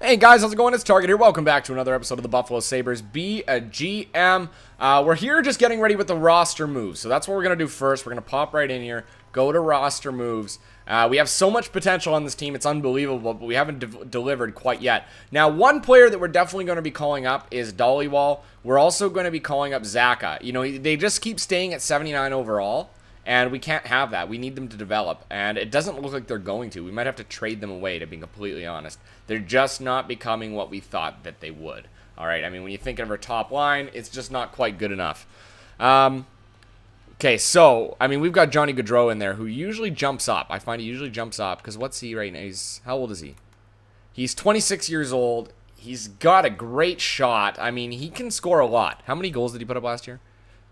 Hey guys, how's it going? It's Target here. Welcome back to another episode of the Buffalo Sabres. Be a GM. We're here just getting ready with the roster moves. So that's what we're going to do first. We're going to pop right in here, go to roster moves. We have so much potential on this team. It's unbelievable, but we haven't delivered quite yet. Now, one player that we're definitely going to be calling up is Dollywall. We're also going to be calling up Zaka. You know, they just keep staying at 79 overall. And we can't have that. We need them to develop. And it doesn't look like they're going to. We might have to trade them away, to be completely honest. They're just not becoming what we thought that they would. All right, I mean, when you think of our top line, it's just not quite good enough. Okay, so, I mean, we've got Johnny Gaudreau in there, who usually jumps up. I find he usually jumps up, because what's he right now? How old is he? He's 26 years old. He's got a great shot. I mean, he can score a lot. How many goals did he put up last year?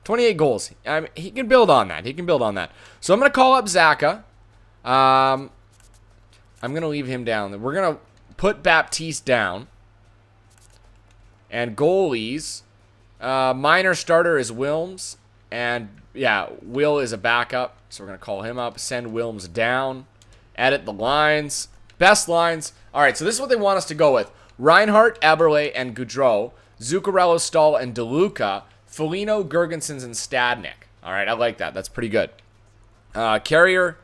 28 goals. I mean, he can build on that. He can build on that. So I'm going to call up Zaka. I'm going to leave him down. We're going to put Baptiste down. And goalies. Minor starter is Wilms. And, yeah, Will is a backup. So we're going to call him up. Send Wilms down. Edit the lines. Best lines. All right, so this is what they want us to go with. Reinhart, Eberle, and Gaudreau. Zuccarello, Stahl, and DeLuca. Foligno, Gergensons, and Stadnik. All right, I like that. That's pretty good. Carrier,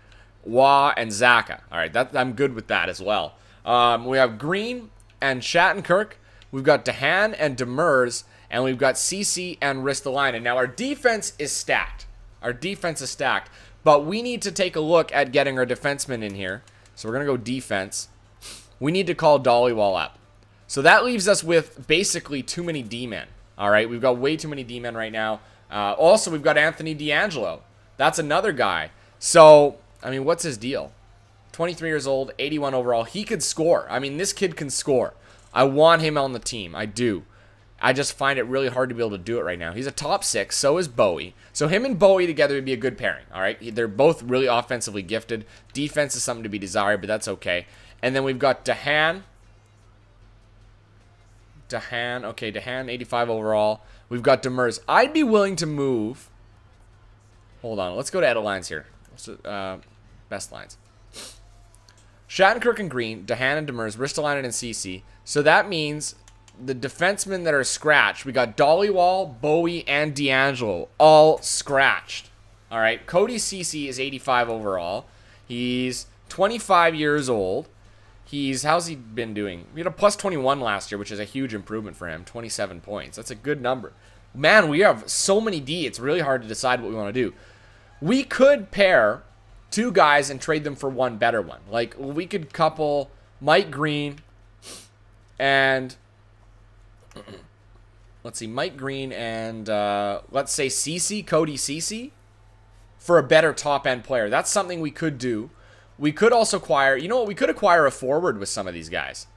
Waugh, and Zaka. All right, I'm good with that as well. We have Green and Shattenkirk. We've got DeHaan and Demers. And we've got CC and Ristolainen. Now, our defense is stacked. Our defense is stacked. But we need to take a look at getting our defensemen in here. So we're going to go defense. We need to call Dollywall up. So that leaves us with basically too many D-men. All right, we've got way too many D-men right now. Also, we've got Anthony D'Angelo. That's another guy. So, I mean, what's his deal? 23 years old, 81 overall. He could score. I mean, this kid can score. I want him on the team. I do. I just find it really hard to be able to do it right now. He's a top 6. So is Bowie. So him and Bowie together would be a good pairing. All right, they're both really offensively gifted. Defense is something to be desired, but that's okay. And then we've got DeHaan. Okay, DeHaan, 85 overall. We've got Demers. I'd be willing to move. Hold on, let's go to edit lines here. Best lines. Shattenkirk and Green, DeHaan and Demers, Ristolainen and CC. So that means the defensemen that are scratched, we got Dollywall, Bowie, and D'Angelo all scratched. All right, Cody CC is 85 overall. He's 25 years old. How's he been doing? He had a plus 21 last year, which is a huge improvement for him. 27 points. That's a good number. Man, we have so many D. It's really hard to decide what we want to do. We could pair two guys and trade them for one better one. Like, we could couple Mike Green and... let's see, Mike Green and, let's say CC, Cody CC, for a better top-end player. That's something we could do. We could also acquire, you know what, we could acquire a forward with some of these guys.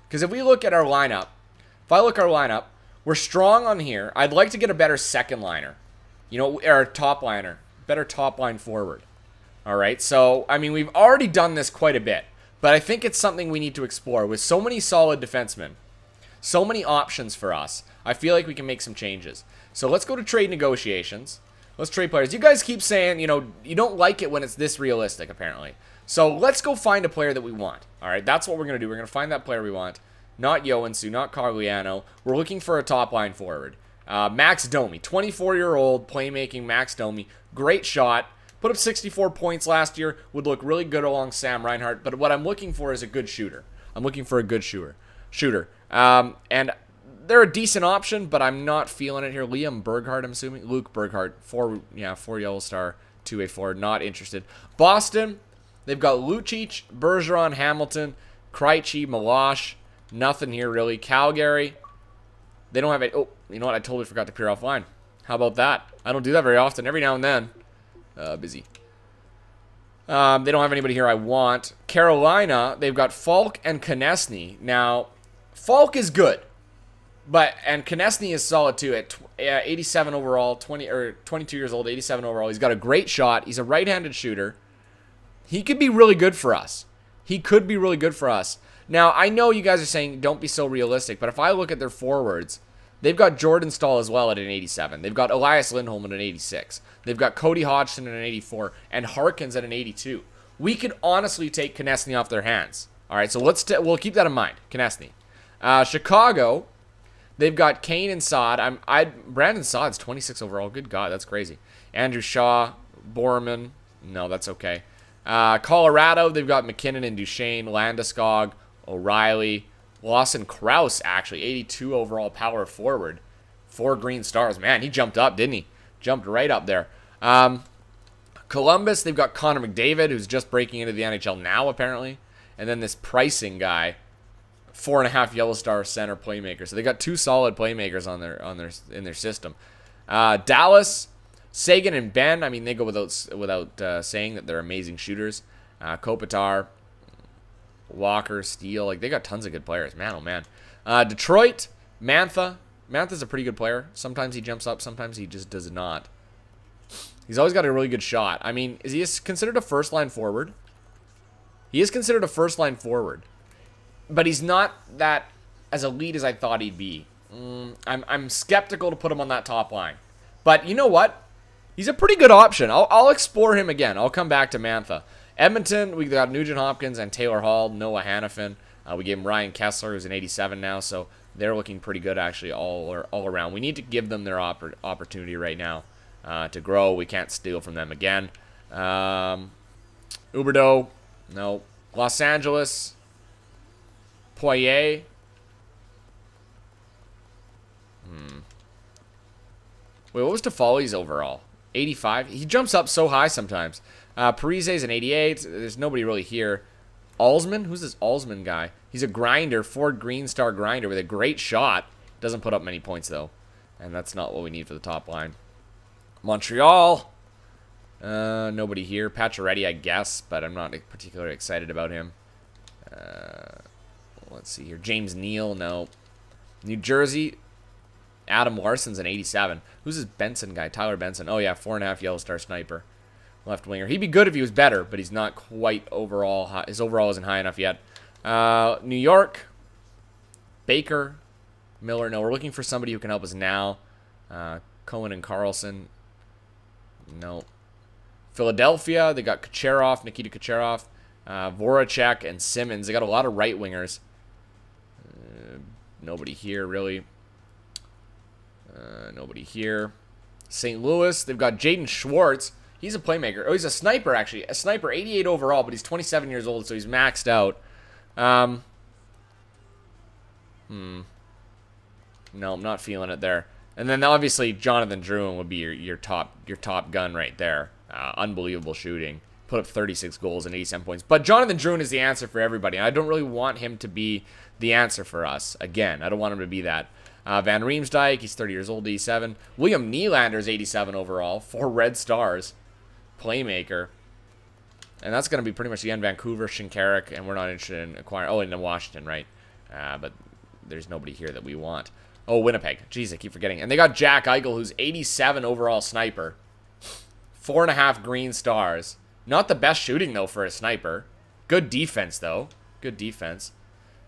Because if we look at our lineup, we're strong on here. I'd like to get a better second liner. You know, or top liner. Better top line forward. Alright, so, I mean, we've already done this quite a bit. But I think it's something we need to explore. With so many solid defensemen, so many options for us, I feel like we can make some changes. So let's go to trade negotiations. Let's trade players. You guys keep saying, you know, you don't like it when it's this realistic, apparently. So let's go find a player that we want. All right, that's what we're going to do. We're going to find that player we want. Not Yoansu, not Cogliano. We're looking for a top-line forward. Max Domi, 24-year-old playmaking Max Domi. Great shot. Put up 64 points last year. Would look really good along Sam Reinhart. But what I'm looking for is a good shooter. I'm looking for a good shooter. And they're a decent option, but I'm not feeling it here. Liam Berghardt, I'm assuming. Luke Berghardt, 4 yellow star, 2A forward, not interested. Boston, they've got Lucic, Bergeron, Hamilton, Krejci, Milosh. Nothing here, really. Calgary, they don't have a... Oh, you know what? I totally forgot to clear offline. How about that? I don't do that very often. Every now and then. Busy. They don't have anybody here I want. Carolina, they've got Falk and Konechny. Now, Falk is good. And Konechny is solid too at 87 overall, 22 years old, 87 overall. He's got a great shot. He's a right-handed shooter. He could be really good for us. He could be really good for us. Now, I know you guys are saying don't be so realistic, but if I look at their forwards, they've got Jordan Stahl as well at an 87. They've got Elias Lindholm at an 86. They've got Cody Hodgson at an 84 and Harkins at an 82. We could honestly take Konechny off their hands. All right, so we'll keep that in mind. Konechny. Chicago, they've got Kane and Saad. Brandon Saad's 26 overall. Good God, that's crazy. Andrew Shaw, Borman. No, that's okay. Colorado, they've got McKinnon and Duchesne, Landeskog, O'Reilly, Lawson Krause, actually, 82 overall power forward. 4 green stars. Man, he jumped up, didn't he? Jumped right up there. Columbus, they've got Connor McDavid, who's just breaking into the NHL now, apparently. And then this pricing guy, 4.5 yellow star center playmaker. So they got 2 solid playmakers in their system. Dallas, Sagan and Ben. I mean, they go without saying that they're amazing shooters. Kopitar, Walker, Steele. Like, they got tons of good players. Man, oh man. Detroit, Mantha. Mantha's a pretty good player. Sometimes he jumps up, sometimes he just does not. He's always got a really good shot. I mean, is he considered a first-line forward? He is considered a first-line forward. But he's not that as elite as I thought he'd be. I'm skeptical to put him on that top line. But you know what? He's a pretty good option. I'll explore him again. I'll come back to Mantha. Edmonton, we got Nugent Hopkins and Taylor Hall, Noah Hannafin. We gave him Ryan Kessler, who's an 87 now, so they're looking pretty good, actually, all around. We need to give them their opportunity right now to grow. We can't steal from them again. Huberdeau, no. Los Angeles, Poirier. Wait, what was Toffoli's overall? 85? He jumps up so high sometimes. Parise's an 88. There's nobody really here. Alsman? Who's this Alsman guy? He's a grinder, 4 green star grinder with a great shot. Doesn't put up many points, though. And that's not what we need for the top line. Montreal. Nobody here. Pacioretty, I guess, but I'm not particularly excited about him. Let's see here. James Neal, no. New Jersey. Adam Larson's an 87. Who's this Benson guy? Tyler Benson. Oh, yeah, 4.5 yellow star sniper. Left winger. He'd be good if he was better, but he's not quite overall. His overall isn't high enough yet. New York. Baker. Miller. No, we're looking for somebody who can help us now. Cohen and Carlson. No. Philadelphia. They got Kucherov, Nikita Kucherov. Voracek and Simmons. They got a lot of right wingers. Nobody here, really. Nobody here. St. Louis. They've got Jaden Schwartz. He's a playmaker. Oh, he's a sniper, actually. A sniper, 88 overall, but he's 27 years old, so he's maxed out. No, I'm not feeling it there. And then, obviously, Jonathan Drouin would be your top gun right there. Unbelievable shooting. Put up 36 goals and 87 points. But Jonathan Drouin is the answer for everybody. And I don't really want him to be the answer for us. Again, I don't want him to be that. Van Riemsdyk, he's 30 years old, 87. William Nylander's 87 overall, 4 red stars. Playmaker. And that's going to be pretty much the end. Vancouver, Shinkarik, and we're not interested in acquiring... Oh, and then Washington, right? But there's nobody here that we want. Oh, Winnipeg. Jeez, I keep forgetting. And they got Jack Eichel, who's 87 overall sniper. 4.5 green stars. Not the best shooting, though, for a sniper. Good defense, though. Good defense.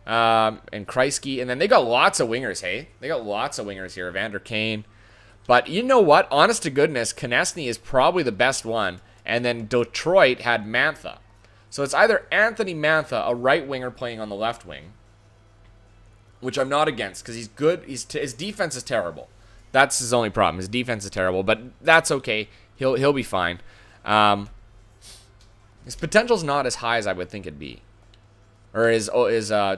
And Kreisky. And then they got lots of wingers, hey? They got lots of wingers here. Evander Kane. But you know what? Honest to goodness, Konechny is probably the best one. And then Detroit had Mantha. So it's either Anthony Mantha, a right winger playing on the left wing, which I'm not against because he's good. His defense is terrible. That's his only problem. His defense is terrible, but that's okay. He'll be fine. His potential's not as high as I would think it'd be. Or his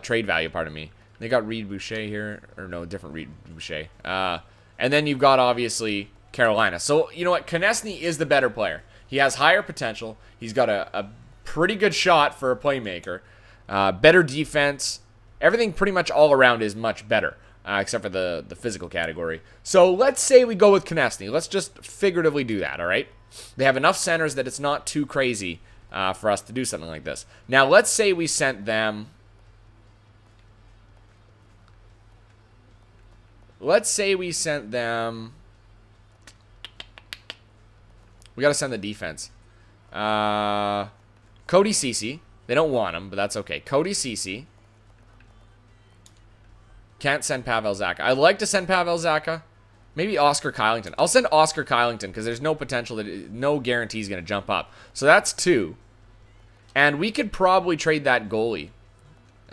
trade value, pardon me. They got Reed Boucher here. Or no, different Reed Boucher. And then you've got, obviously, Carolina. So, you know what? Konechny is the better player. He has higher potential. He's got a pretty good shot for a playmaker. Better defense. Everything pretty much all around is much better. Except for the physical category. So, let's say we go with Konechny. Let's just figuratively do that, all right? They have enough centers that it's not too crazy for us to do something like this. Now, let's say we sent them... Let's say we sent them... We got to send the defense. Cody Ceci. They don't want him, but that's okay. Cody Ceci. Can't send Pavel Zacha. I'd like to send Pavel Zacha. Maybe Oscar Kylington. I'll send Oscar Kylington because there's no potential that... No guarantee he's going to jump up. So that's 2. And we could probably trade that goalie.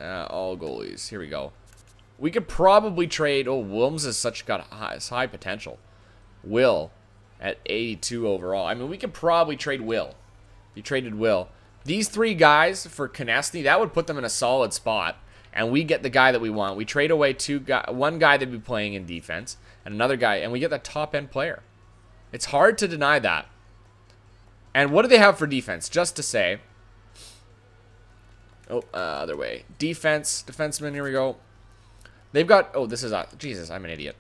All goalies. Here we go. We could probably trade... Oh, Wilms has got high potential. Will at 82 overall. I mean, we could probably trade Will. You traded Will. These 3 guys for Konechny, that would put them in a solid spot. And we get the guy that we want. We trade away one guy that'd be playing in defense and another guy, and we get the top-end player. It's hard to deny that. And what do they have for defense? Just to say... Oh, other way. Defenseman, here we go. They've got... Oh, this is... Jesus, I'm an idiot.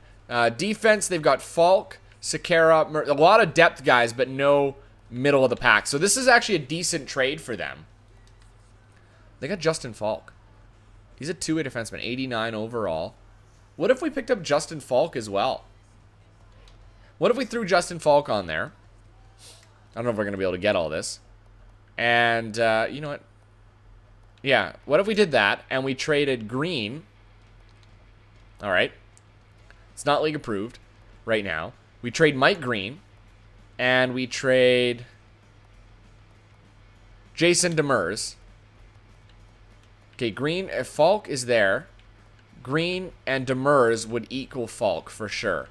Defense, they've got Falk, Sekera, a lot of depth guys, but no middle of the pack. So this is actually a decent trade for them. They got Justin Falk. He's a two-way defenseman, 89 overall. What if we picked up Justin Falk as well? What if we threw Justin Falk on there? I don't know if we're going to be able to get all this. And, you know what? Yeah, what if we did that and we traded Green? All right. It's not league approved right now. We trade Mike Green and we trade Jason Demers. Okay, Green, if Falk is there, Green and Demers would equal Falk for sure.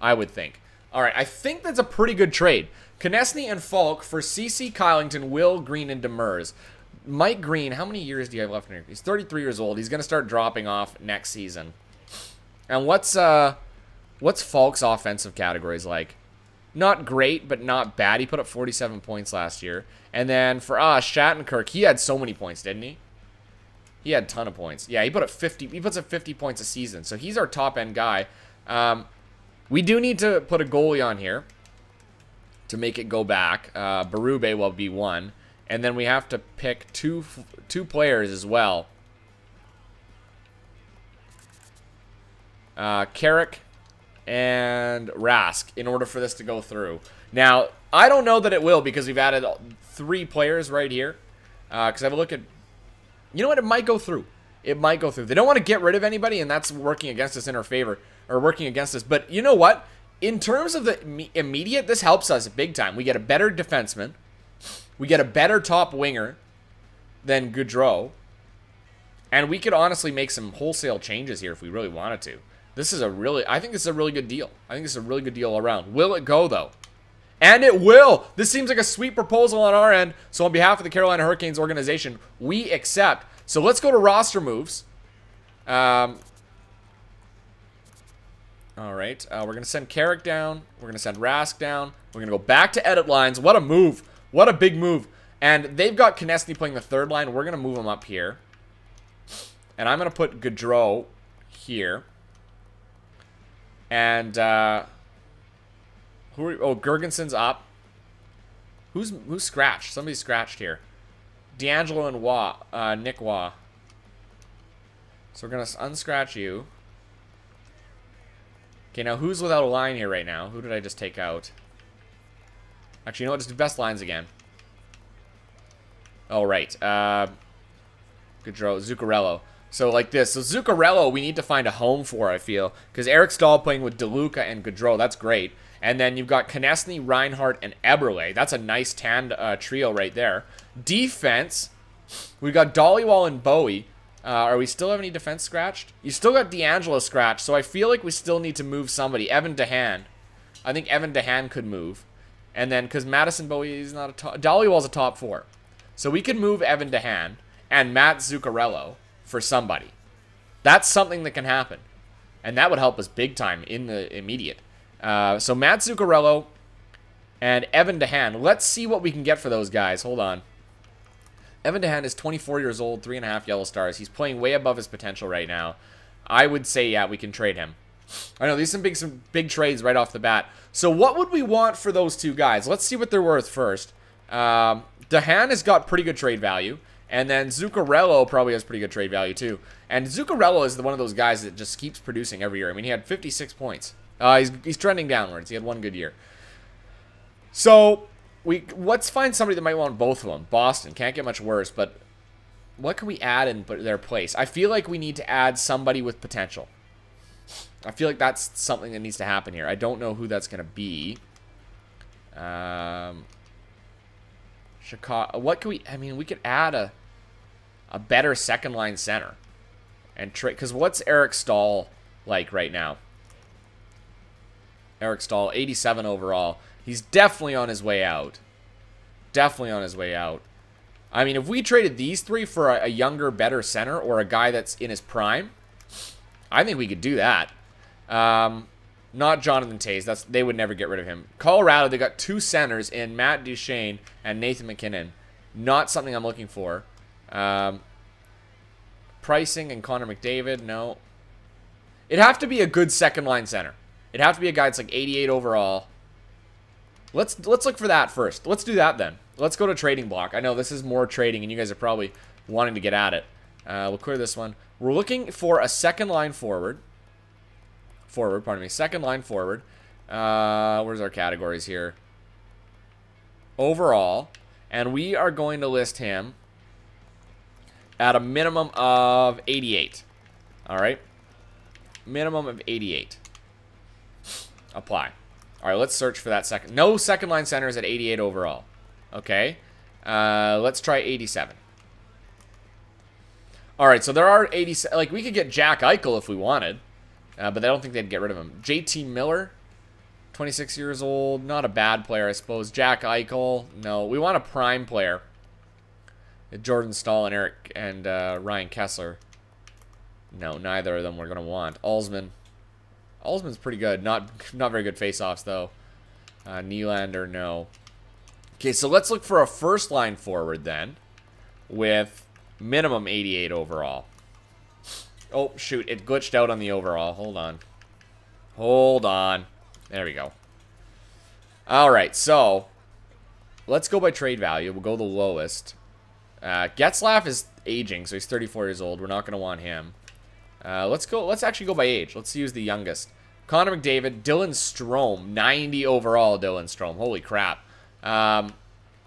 I would think. All right, I think that's a pretty good trade. Konechny and Falk for CC Kylington, Will, Green, and Demers. Mike Green, how many years do you have left in here? He's 33 years old. He's going to start dropping off next season. And what's Falk's offensive categories like? Not great, but not bad. He put up 47 points last year. And then for us, Shattenkirk, he had so many points, didn't he? He had a ton of points. Yeah, he put up 50. He puts up 50 points a season. So he's our top end guy. We do need to put a goalie on here to make it go back. Berube will be one. And then we have to pick two players as well. Carrick and Rask in order for this to go through. Now, I don't know that it will because we've added 3 players right here. Because I have a look at... You know what? It might go through. It might go through. They don't want to get rid of anybody, and that's working against us in our favor. Or working against us. But you know what? In terms of the immediate, this helps us big time. We get a better defenseman. We get a better top winger than Gaudreau. And we could honestly make some wholesale changes here if we really wanted to. This is a really... I think this is a really good deal. I think this is a really good deal all around. Will it go, though? And it will! This seems like a sweet proposal on our end. So on behalf of the Carolina Hurricanes organization, we accept. So let's go to roster moves. Alright. We're going to send Carrick down. We're going to send Rask down. We're going to go back to edit lines. What a move. What a big move. And they've got Konechny playing the third line. We're going to move him up here. And I'm going to put Gaudreau here. And, oh, Gergenson's up. Who's scratched? Somebody's scratched here. D'Angelo and Nick Waugh. So we're going to unscratch you. Okay, now who's without a line here right now? Who did I just take out? Actually, you know what? Just do best lines again. Oh, right. Gaudreau, Zuccarello. So like this. So Zuccarello, we need to find a home for, I feel. Because Eric Stahl playing with DeLuca and Gaudreau. That's great. And then you've got Konechny, Reinhardt, and Eberle. That's a nice trio right there. Defense, we've got Dollywall and Bowie. Are we still have any defense scratched? You still got D'Angelo scratched, so I feel like we still need to move somebody. Evan DeHaan. I think Evan DeHaan could move. And then, because Madison Bowie is not a top... Dollywall's a top 4. So we could move Evan DeHaan and Matt Zuccarello for somebody. That's something that can happen. And that would help us big time in the immediate. So Matt Zuccarello and Evan DeHaan. Let's see what we can get for those guys. Hold on. Evan DeHaan is 24 years old, 3.5 yellow stars. He's playing way above his potential right now. I would say, yeah, we can trade him. I know, these are some big trades right off the bat. So what would we want for those two guys? Let's see what they're worth first. DeHaan has got pretty good trade value. And then Zuccarello probably has pretty good trade value too. And Zuccarello is one of those guys that just keeps producing every year. I mean, he had 56 points. He's trending downwards. He had one good year. So... let's find somebody that might want both of them. Boston. Can't get much worse, but what can we add in their place? I feel like we need to add somebody with potential. I feel like that's something that needs to happen here. I don't know who that's going to be. Chicago. What can we... I mean, we could add a a better second line center. And trade, because what's Eric Stahl like right now? Eric Stahl, 87 overall. He's definitely on his way out. Definitely on his way out. I mean, if we traded these three for a younger, better center or a guy that's in his prime, I think we could do that. Not Jonathan Toews. They would never get rid of him. Colorado, they got 2 centers in Matt Duchene and Nathan McKinnon. Not something I'm looking for. Pricing and Connor McDavid, no. It'd have to be a good second line center. It'd have to be a guy that's like 88 overall. Let's look for that first. Let's do that then. Let's go to trading block. I know this is more trading, and you guys are probably wanting to get at it. We'll clear this one. We're looking for a second line forward. Second line forward. Where's our categories here? Overall. And we are going to list him at a minimum of 88. All right? Minimum of 88. Apply. All right, let's search for that second. No second line centers at 88 overall. Okay. Let's try 87. All right, so there are 87. Like, we could get Jack Eichel if we wanted, but I don't think they'd get rid of him. JT Miller, 26 years old. Not a bad player, I suppose. Jack Eichel, no. We want a prime player. Jordan Stahl and Eric and Ryan Kessler. No, neither of them we're going to want. Alsman. Alsman's pretty good. Not very good face-offs, though. Nylander, no. Okay, so let's look for a first-line forward, then, with minimum 88 overall. Oh, shoot. It glitched out on the overall. Hold on. Hold on. There we go. All right, so let's go by trade value. We'll go the lowest. Getzlaf is aging, so he's 34 years old. We're not going to want him. Let's actually go by age. Let's use the youngest. Connor McDavid, Dylan Strome, 90 overall Dylan Strome. Holy crap.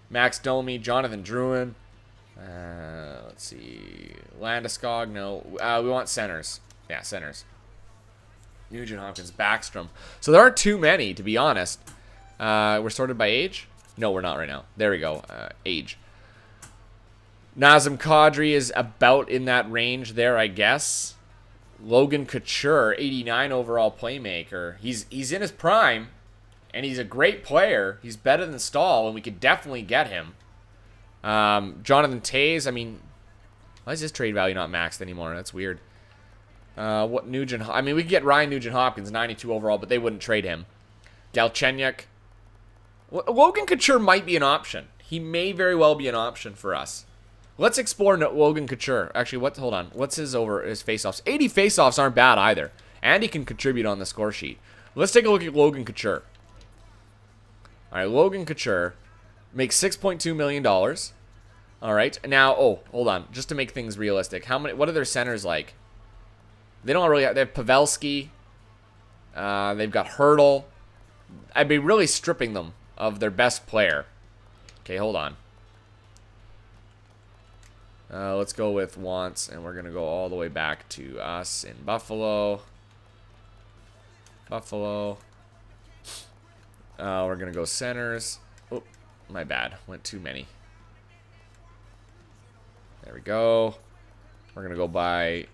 Max Domi, Jonathan Drouin. Let's see. Landeskog, no. We want centers. Yeah, centers. Nugent Hopkins, Backstrom. So there aren't too many, to be honest. We're sorted by age? No, we're not right now. There we go. Age. Nazem Kadri is about in that range there, I guess. Logan Couture, 89 overall playmaker. He's in his prime, and he's a great player. He's better than Stahl, and we could definitely get him. Jonathan Toews, I mean, why is his trade value not maxed anymore? That's weird. What Nugent? I mean, we could get Ryan Nugent Hopkins, 92 overall, but they wouldn't trade him. Galchenyuk. Logan Couture might be an option. He may very well be an option for us. Let's explore Logan Couture. Actually, hold on. What's his face-offs? 80 face-offs aren't bad either. And he can contribute on the score sheet. Let's take a look at Logan Couture. All right, Logan Couture makes $6.2 million. All right. Now, oh, hold on. Just to make things realistic. What are their centers like? They don't really they have Pavelski. They've got Hurdle. I'd be really stripping them of their best player. Okay, hold on. Let's go with wants, and we're going to go all the way back to us in Buffalo. We're going to go centers. Oh, my bad. Went too many. There we go. We're going to go by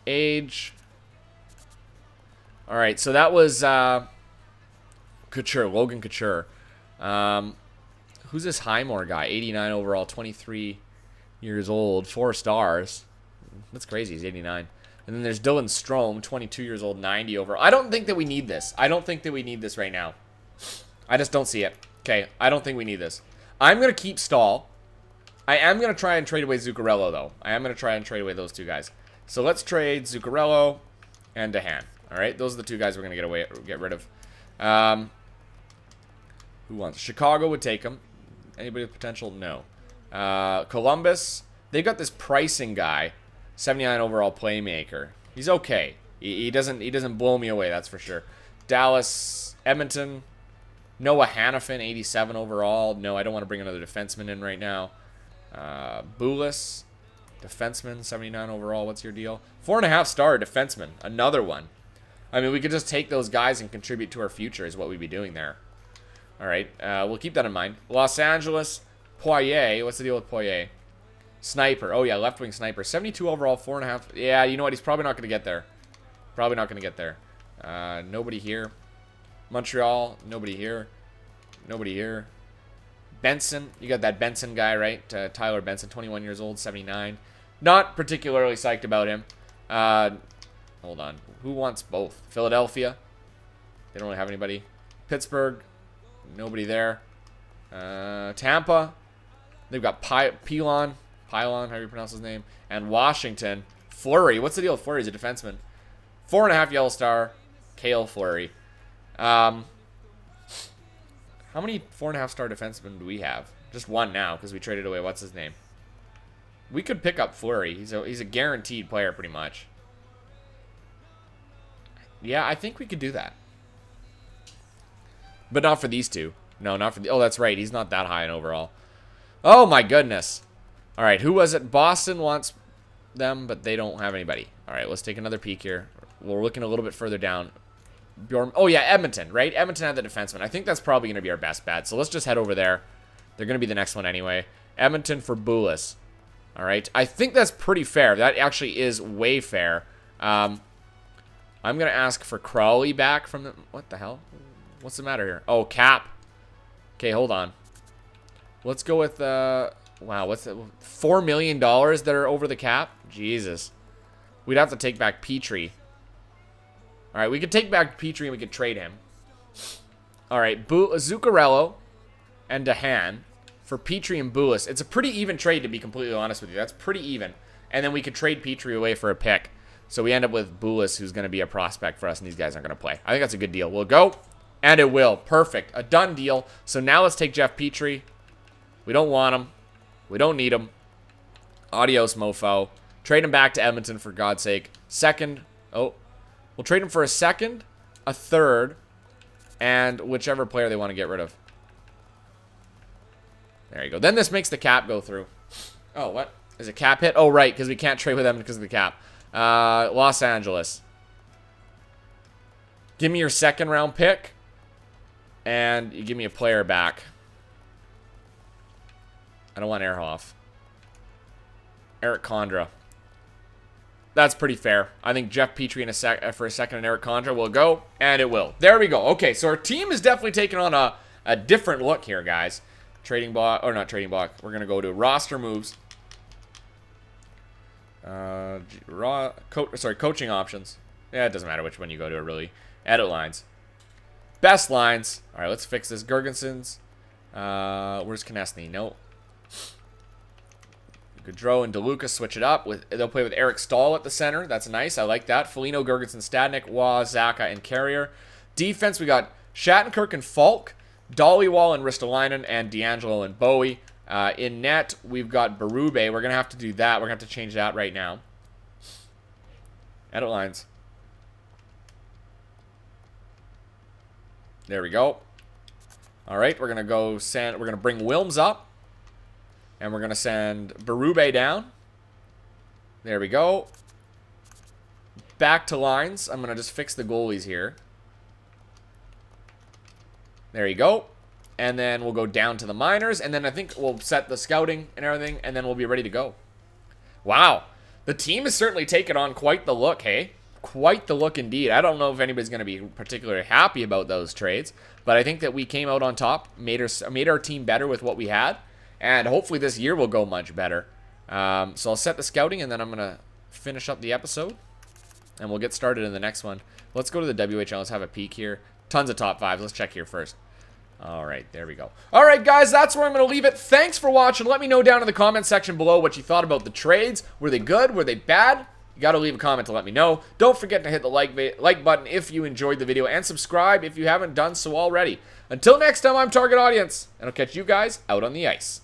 age. All right, so that was Couture, Logan Couture. Who's this Highmore guy? 89 overall, 23 years old, 4 stars. That's crazy. He's 89. And then there's Dylan Strome, 22 years old, 90 overall. I don't think that we need this. I don't think that we need this right now. I just don't see it. Okay, I don't think we need this. I'm going to keep Stahl. I am going to try and trade away Zuccarello, though. I am going to try and trade away those two guys. So let's trade Zuccarello and DeHaan. All right, those are the two guys we're going to get rid of. Who wants? Chicago would take them. Anybody with potential? No. Columbus, they've got this pricing guy, 79 overall playmaker. He's okay. He doesn't blow me away, that's for sure. Dallas, Edmonton, Noah Hannafin, 87 overall. No, I don't want to bring another defenseman in right now. Boulis, defenseman, 79 overall. What's your deal? 4.5-star defenseman, another one. I mean, we could just take those guys and contribute to our future is what we'd be doing there. All right, we'll keep that in mind. Los Angeles, Poirier. What's the deal with Poirier? Sniper. Oh, yeah, left wing sniper. 72 overall, 4.5. Yeah, you know what? He's probably not going to get there. Probably not going to get there. Nobody here. Montreal. Nobody here. Nobody here. Benson. You got that Benson guy, right? Tyler Benson, 21 years old, 79. Not particularly psyched about him. Hold on. Who wants both? Philadelphia. They don't really have anybody. Pittsburgh. Nobody there. Tampa. They've got Pylon, how do you pronounce his name? And Washington. Fleury. What's the deal with Fleury? He's a defenseman. 4.5 yellow star. Cale Fleury. How many 4.5 star defensemen do we have? Just one now, because we traded away, what's his name? We could pick up Fleury. He's a guaranteed player, pretty much. Yeah, I think we could do that. But not for these two. No, not for the... Oh, that's right. He's not that high in overall. Oh, my goodness. All right, who was it? Boston wants them, but they don't have anybody. All right, let's take another peek here. We're looking a little bit further down. Oh, yeah, Edmonton, right? Edmonton had the defenseman. I think that's probably going to be our best bet. So let's just head over there. They're going to be the next one anyway. Edmonton for Boulis. All right. I think that's pretty fair. That actually is way fair. I'm going to ask for Crawley back from the... What the hell? What's the matter here? Oh, cap. Okay, hold on. Let's go with... Wow, what's that? $4 million that are over the cap? Jesus. We'd have to take back Petrie. All right, we could take back Petrie and we could trade him. All right, Zuccarello and DeHaan for Petrie and Boulis. It's a pretty even trade, to be completely honest with you. That's pretty even. And then we could trade Petrie away for a pick. So we end up with Boulis, who's going to be a prospect for us, and these guys aren't going to play. I think that's a good deal. We'll go, and it will. Perfect. A done deal. So now let's take Jeff Petrie. We don't want him. We don't need him. Adios, mofo. Trade him back to Edmonton, for God's sake. Second. Oh. We'll trade him for a second, a third, and whichever player they want to get rid of. There you go. Then this makes the cap go through. Oh, what? Is it cap hit? Oh, right, because we can't trade with them because of the cap. Los Angeles. Give me your second round pick, and you give me a player back. I don't want Ehrhoff. Eric Condra. That's pretty fair. I think Jeff Petrie for a second and Eric Condra will go, and it will. There we go. Okay, so our team is definitely taking on a different look here, guys. Trading block, or not trading block. We're going to go to roster moves. Coaching options. Yeah, it doesn't matter which one you go to, really. Edit lines. Best lines. All right, let's fix this. Gergensons. Where's Konechny? No. Gaudreau and DeLuca switch it up. They'll play with Eric Stahl at the center. That's nice. I like that. Foligno, Gergensen, Stadnik, Waugh, Zaka, and Carrier. Defense, we got Shattenkirk and Falk, Dollywall and Ristolainen, and D'Angelo and Bowie. In net, we've got Berube. We're going to have to do that. We're going to have to change that right now. Edit lines. There we go. All right, we're going to go send... We're going to bring Wilms up. And we're going to send Berube down. There we go. Back to lines. I'm going to just fix the goalies here. There you go. And then we'll go down to the minors. And then I think we'll set the scouting and everything. And then we'll be ready to go. Wow. The team has certainly taken on quite the look, hey? Quite the look indeed. I don't know if anybody's going to be particularly happy about those trades. But I think that we came out on top. Made our team better with what we had. And hopefully this year will go much better. So I'll set the scouting, and then I'm going to finish up the episode. And we'll get started in the next one. Let's go to the WHL. Let's have a peek here. Tons of top fives. Let's check here first. All right, there we go. All right, guys, that's where I'm going to leave it. Thanks for watching. Let me know down in the comment section below what you thought about the trades. Were they good? Were they bad? You got to leave a comment to let me know. Don't forget to hit the like button if you enjoyed the video, and subscribe if you haven't done so already. Until next time, I'm Target Audience, and I'll catch you guys out on the ice.